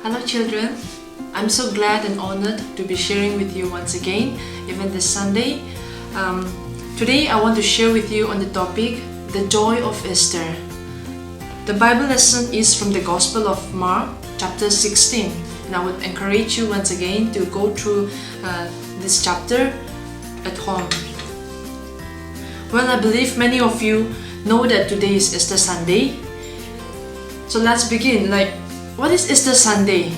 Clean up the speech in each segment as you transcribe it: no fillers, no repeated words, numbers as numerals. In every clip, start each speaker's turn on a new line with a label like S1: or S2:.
S1: Hello children, I'm so glad and honored to be sharing with you once again, even this Sunday. Today I want to share with you on the topic, the joy of Easter. The Bible lesson is from the Gospel of Mark, chapter 16. And I would encourage you once again to go through this chapter at home. Well, I believe many of you know that today is Easter Sunday. So let's begin. What is Easter Sunday?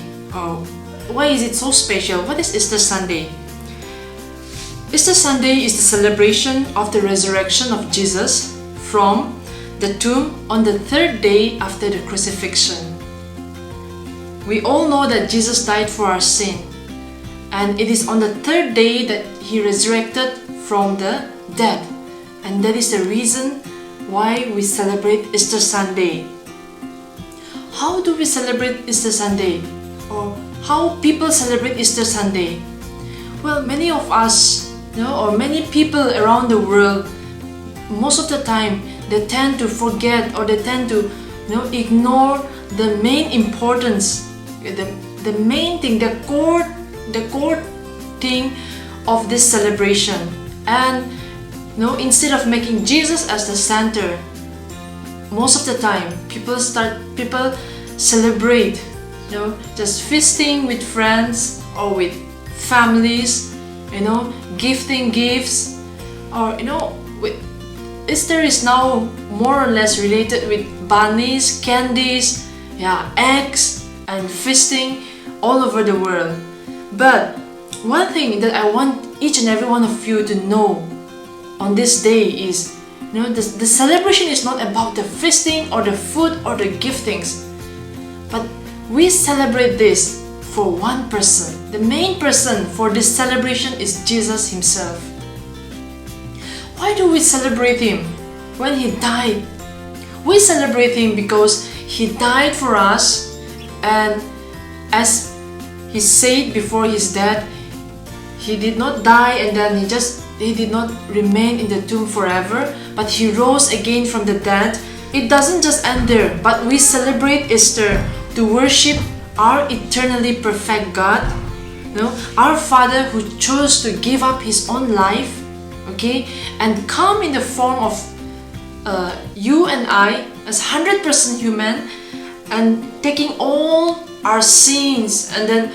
S1: Why is it so special? What is Easter Sunday? Easter Sunday is the celebration of the resurrection of Jesus from the tomb on the third day after the crucifixion. We all know that Jesus died for our sin, and it is on the third day that He resurrected from the dead, and that is the reason why we celebrate Easter Sunday. How do we celebrate Easter Sunday? Or how people celebrate Easter Sunday? Well, many of us, or many people around the world, most of the time, they tend to forget or they tend to ignore the main importance, the main thing, the core thing of this celebration. And instead of making Jesus as the center, most of the time people celebrate just feasting with friends or with families, gifting gifts, or Easter is now more or less related with bunnies, candies, eggs, and feasting all over the world. But one thing that I want each and every one of you to know on this day is the celebration is not about the feasting or the food or the giftings, but we celebrate this for one person. The main person for this celebration is Jesus Himself. Why do we celebrate Him? When He died, we celebrate Him because He died for us, and as He said before His death, He did not die and then He did not remain in the tomb forever, but He rose again from the dead. It doesn't just end there, but we celebrate Easter to worship our eternally perfect God, our Father who chose to give up His own life, and come in the form of you and I as 100% human, and taking all our sins and then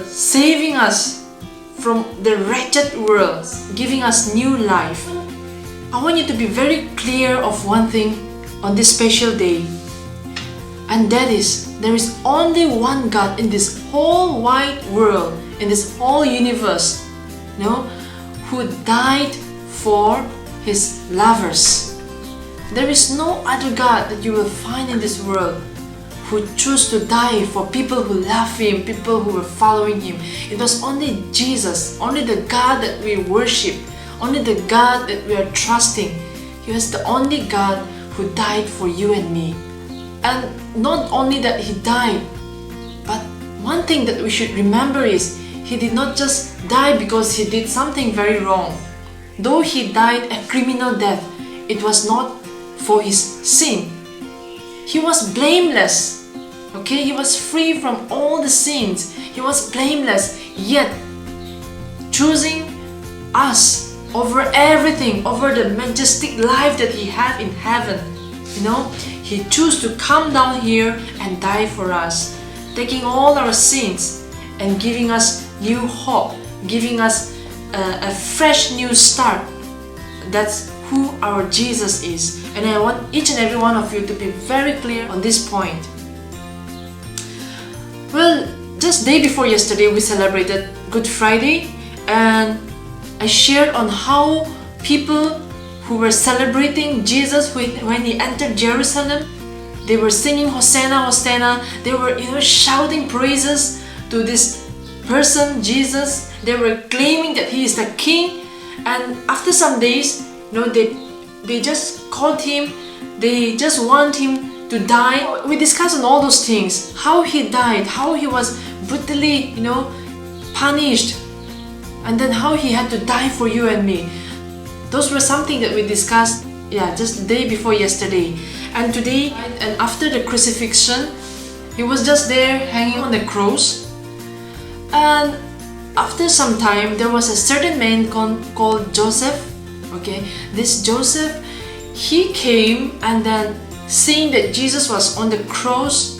S1: saving us from the wretched world, giving us new life. I want you to be very clear of one thing on this special day, and that is, there is only one God in this whole wide world, in this whole universe, who died for His lovers. There is no other God that you will find in this world who chose to die for people who love Him, people who were following Him. It was only Jesus, only the God that we worship, only the God that we are trusting. He was the only God who died for you and me. And not only that He died, but one thing that we should remember is He did not just die because He did something very wrong. Though He died a criminal death, it was not for His sin. He was blameless. He was free from all the sins. He was blameless, yet choosing us over everything, over the majestic life that He had in heaven. He chose to come down here and die for us, taking all our sins and giving us new hope, giving us a fresh new start. That's who our Jesus is. And I want each and every one of you to be very clear on this point. Well, just day before yesterday we celebrated Good Friday, and I shared on how people who were celebrating Jesus when He entered Jerusalem, they were singing Hosanna, Hosanna. They were shouting praises to this person, Jesus. They were claiming that He is the King. And after some days, they just called Him, they just want Him to die. We discussed on all those things, how He died, how He was brutally, punished, and then how He had to die for you and me. Those were something that we discussed, just the day before yesterday. And today, and after the crucifixion, He was just there hanging on the cross. And after some time, there was a certain man called Joseph. Okay, this Joseph, he came, and then seeing that Jesus was on the cross,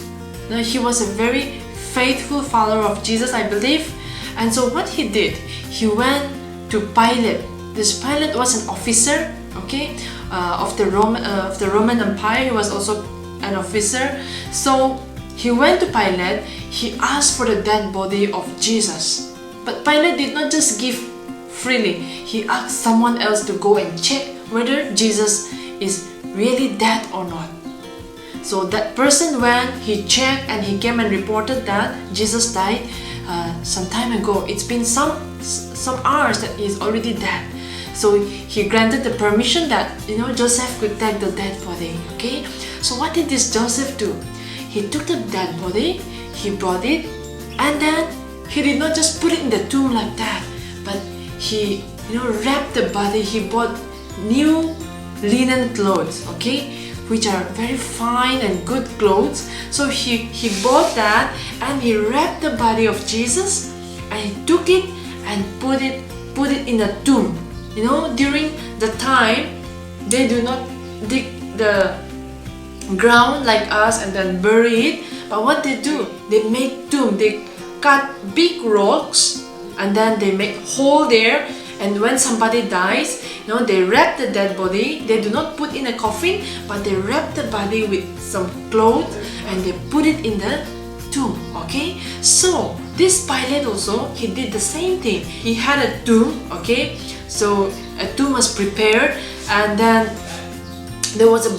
S1: he was a very faithful follower of Jesus, I believe. And so what he did, he went to Pilate. This Pilate was an officer, okay, of the Roman Empire. He was also an officer. So he went to Pilate. He asked for the dead body of Jesus. But Pilate did not just give freely. He asked someone else to go and check whether Jesus is really dead or not. So that person went, he checked, and he came and reported that Jesus died some time ago. It's been some hours that he is already dead. So he granted the permission that Joseph could take the dead body. Okay. So what did this Joseph do? He took the dead body, he brought it, and then he did not just put it in the tomb like that, but he wrapped the body. He bought new linen clothes, okay, which are very fine and good clothes. So he bought that, and he wrapped the body of Jesus, and he took it and put it in a tomb. During the time, they do not dig the ground like us and then bury it. But what they do, they make tomb. They cut big rocks, and then they make hole there. And when somebody dies, they wrap the dead body. They do not put in a coffin, but they wrap the body with some cloth, and they put it in the tomb. Okay, so this Pilate also, he did the same thing. He had a tomb. Okay, so a tomb was prepared, and then there was a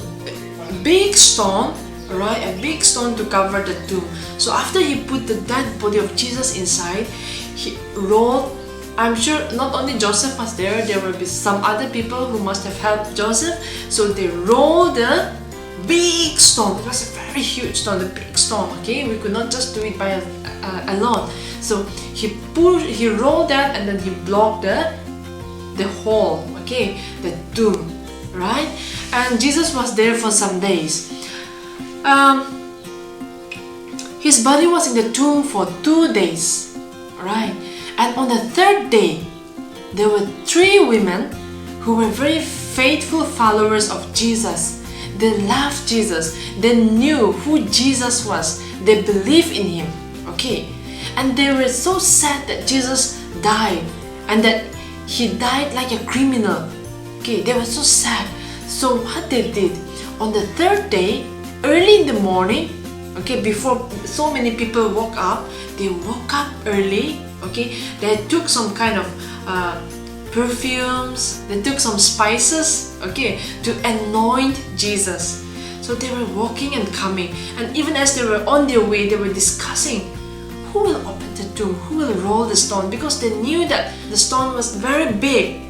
S1: big stone, right? A big stone to cover the tomb. So after he put the dead body of Jesus inside, he rolled. I'm sure not only Joseph was there will be some other people who must have helped Joseph. So they rolled the big stone. It was a very huge stone, the big stone. Okay, we could not just do it by alone. So he rolled that, and then he blocked the hole. Okay, the tomb, right? And Jesus was there for some days. His body was in the tomb for 2 days, right? And on the third day, there were 3 women who were very faithful followers of Jesus. They loved Jesus. They knew who Jesus was. They believed in him. Okay. And they were so sad that Jesus died, and that he died like a criminal. Okay. They were so sad. So what they did, on the third day, early in the morning, okay, before so many people woke up, they woke up early. Okay, they took some kind of perfumes, they took some spices, okay, to anoint Jesus. So they were walking and coming, and even as they were on their way, they were discussing who will open the tomb, who will roll the stone, because they knew that the stone was very big.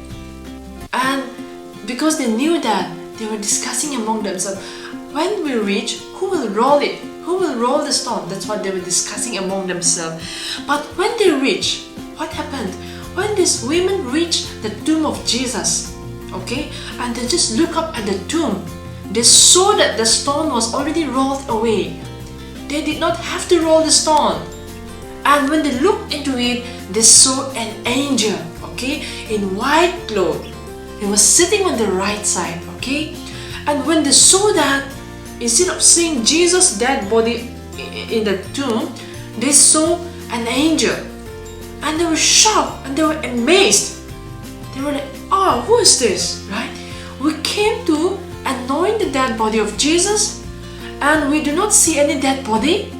S1: And because they knew that, they were discussing among themselves, when we reach, who will roll it? Who will roll the stone? That's what they were discussing among themselves. But when they reached, what happened? When these women reached the tomb of Jesus, okay, and they just look up at the tomb, they saw that the stone was already rolled away. They did not have to roll the stone. And when they looked into it, they saw an angel, okay, in white clothes. He was sitting on the right side, okay. And when they saw that, instead of seeing Jesus' dead body in the tomb, they saw an angel. And they were shocked, and they were amazed. They were like, oh, who is this, right? We came to anoint the dead body of Jesus, and we do not see any dead body,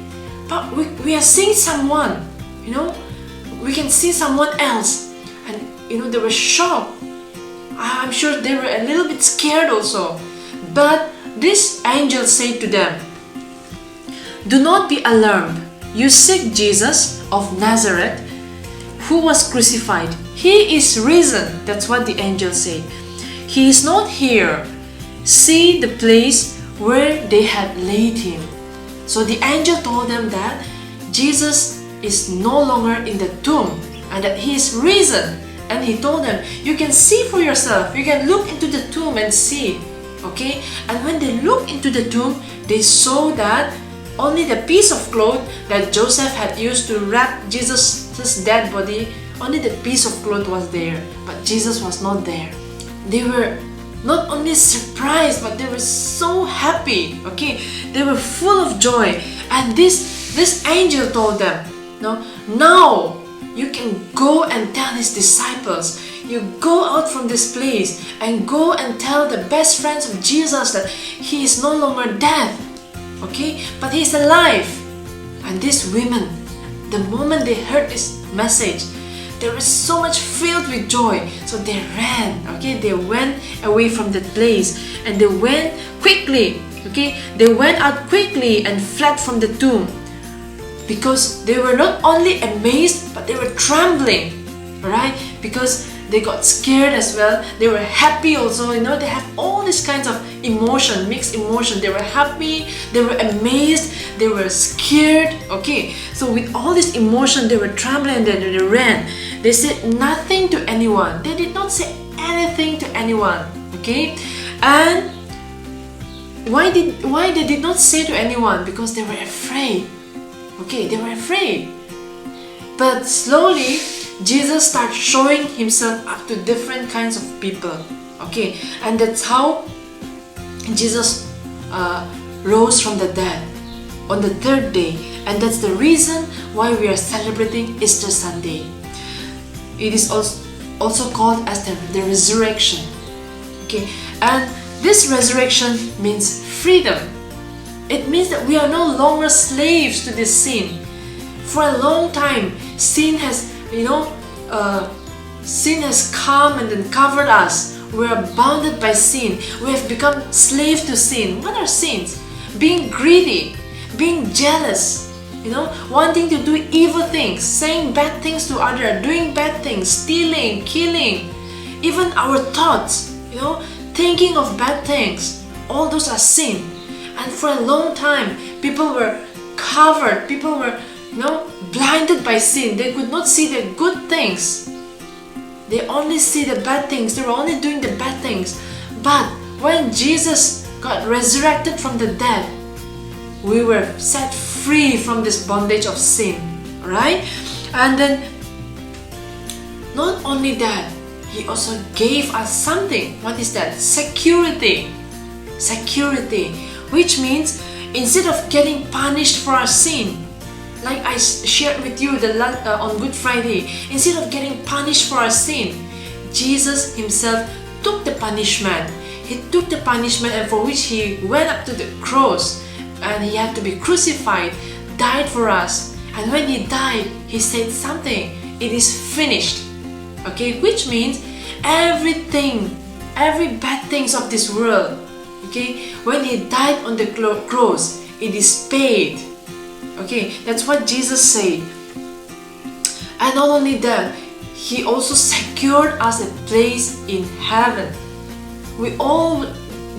S1: but we are seeing someone, we can see someone else. And, they were shocked. I'm sure they were a little bit scared also. But this angel said to them, "Do not be alarmed. You seek Jesus of Nazareth, who was crucified. He is risen." That's what the angel said. "He is not here. See the place where they had laid him." So the angel told them that Jesus is no longer in the tomb, and that he is risen. And he told them, you can see for yourself. You can look into the tomb and see. Okay, and when they looked into the tomb, they saw that only the piece of cloth that Joseph had used to wrap Jesus' dead body, only the piece of cloth was there, but Jesus was not there. They were not only surprised, but they were so happy. Okay, they were full of joy. And this angel told them, no, now you can go and tell his disciples. You go out from this place and go and tell the best friends of Jesus that he is no longer dead, okay, but he is alive. And these women, the moment they heard this message, they were so much filled with joy. So they ran, okay, they went away from that place and they went quickly, okay, they went out quickly and fled from the tomb, because they were not only amazed but they were trembling, right? Because they got scared as well. They were happy also, you know, they have all these kinds of emotion, mixed emotion. They were happy, they were amazed, they were scared, okay. So with all this emotion, they were trembling and then they ran. They said nothing to anyone. They did not say anything to anyone, okay. And why they did not say to anyone? Because they were afraid, okay, they were afraid. But slowly Jesus started showing himself up to different kinds of people, okay, and that's how Jesus rose from the dead on the third day, and that's the reason why we are celebrating Easter Sunday. It is also called as the resurrection, okay, and this resurrection means freedom. It means that we are no longer slaves to this sin. For a long time, sin has, sin has come and then covered us. We are bounded by sin. We have become slaves to sin. What are sins? Being greedy, being jealous, wanting to do evil things, saying bad things to others, doing bad things, stealing, killing, even our thoughts, thinking of bad things. All those are sin. And for a long time, people were covered, people were blinded by sin. They could not see the good things. They only see the bad things. They were only doing the bad things. But when Jesus got resurrected from the dead, we were set free from this bondage of sin, right? And then not only that, He also gave us something. What is that? Security. Security, which means instead of getting punished for our sin, like I shared with you on Good Friday, instead of getting punished for our sin, Jesus Himself took the punishment. He took the punishment, and for which He went up to the cross, and He had to be crucified, died for us. And when He died, He said something: it is finished. Okay, which means everything, every bad things of this world, okay, when He died on the cross, it is paid. Okay, that's what Jesus said. And not only that, He also secured us a place in heaven. We all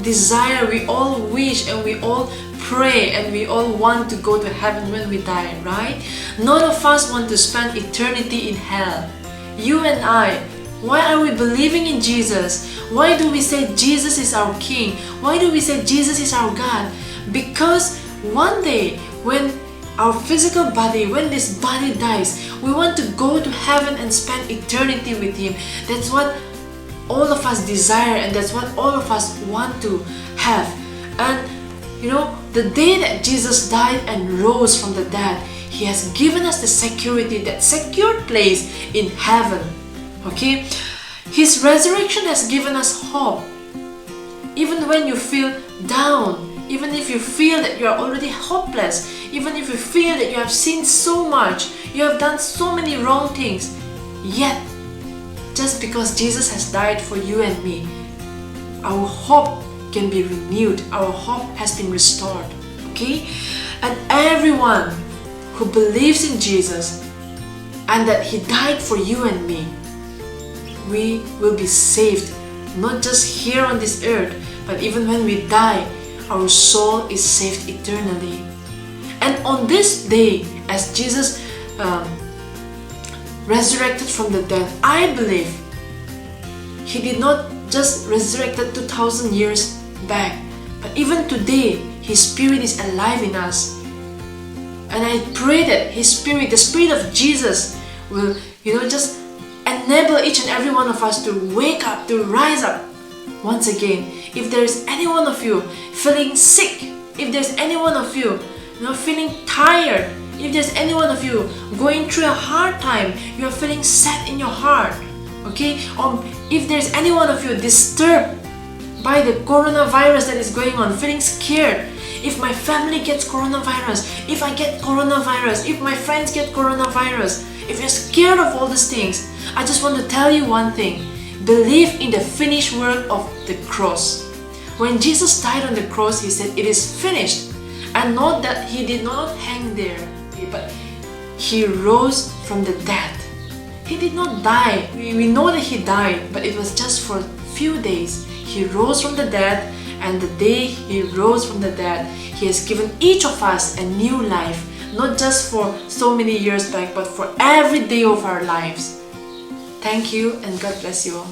S1: desire, we all wish, and we all pray, and we all want to go to heaven when we die, right? None of us want to spend eternity in hell. You and I, why are we believing in Jesus? Why do we say Jesus is our King? Why do we say Jesus is our God? Because one day, when our physical body, when this body dies, we want to go to heaven and spend eternity with Him. That's what all of us desire, and that's what all of us want to have. And the day that Jesus died and rose from the dead, He has given us the security, that secure place in heaven. Okay? His resurrection has given us hope. Even when you feel down, even if you feel that you are already hopeless, even if you feel that you have sinned so much, you have done so many wrong things, yet, just because Jesus has died for you and me, our hope can be renewed, our hope has been restored, okay? And everyone who believes in Jesus and that He died for you and me, we will be saved, not just here on this earth, but even when we die, our soul is saved eternally. And on this day, as Jesus resurrected from the dead, I believe He did not just resurrected 2,000 years back, but even today, His Spirit is alive in us. And I pray that His Spirit, the Spirit of Jesus, will, just enable each and every one of us to wake up, to rise up once again. If there's any one of you feeling sick, if there's any one of you, feeling tired, if there's any one of you going through a hard time, you're feeling sad in your heart, okay? Or if there's any one of you disturbed by the coronavirus that is going on, feeling scared, if my family gets coronavirus, if I get coronavirus, if my friends get coronavirus, if you're scared of all these things, I just want to tell you one thing. Believe in the finished work of the cross. When Jesus died on the cross, He said, "It is finished." And not that He did not hang there, but He rose from the dead. He did not die. We know that He died, but it was just for a few days. He rose from the dead, and the day He rose from the dead, He has given each of us a new life, not just for so many years back, but for every day of our lives. Thank you, and God bless you all.